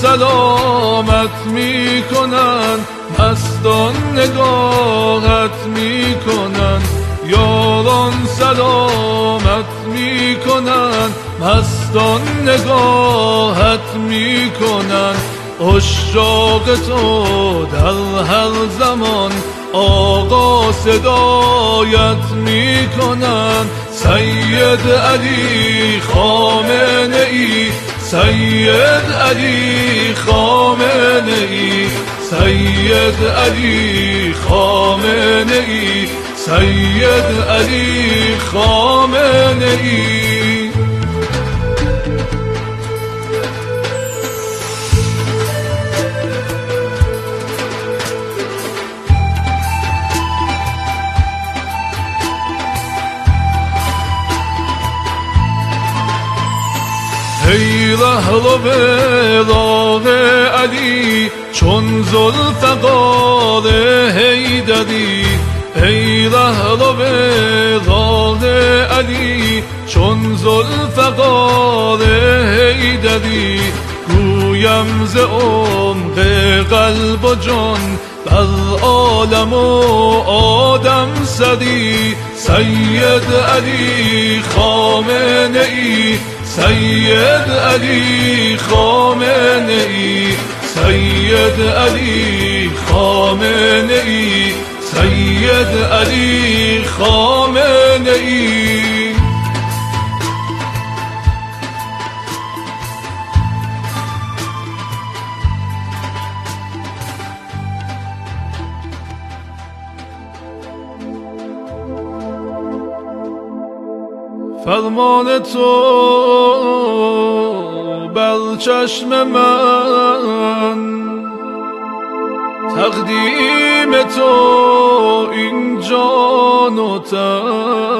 سلامت میکنن، مستان نگاهت میکنن. یاران سلامت میکنن، مستان نگاهت میکنن. عشاق تو در هر زمان آقا صدایت میکنن. سید علی خامنه ای، سید علی خامنه ای، سید علی خامنه ای، سید علی خامنه ای. ای رهرو راه علی چون ذوالفقار حیدری، ای رهرو راه علی چون ذوالفقار حیدری. گویم ز عمق قلب و جان بر عالم و آدم سری. سید علی خامنه ای، سید علی خامنه ای، سید علی خامنه ای، سید علی خامنه ای. فرمان تو بر چشم من، تقدیم تو این جان و تن.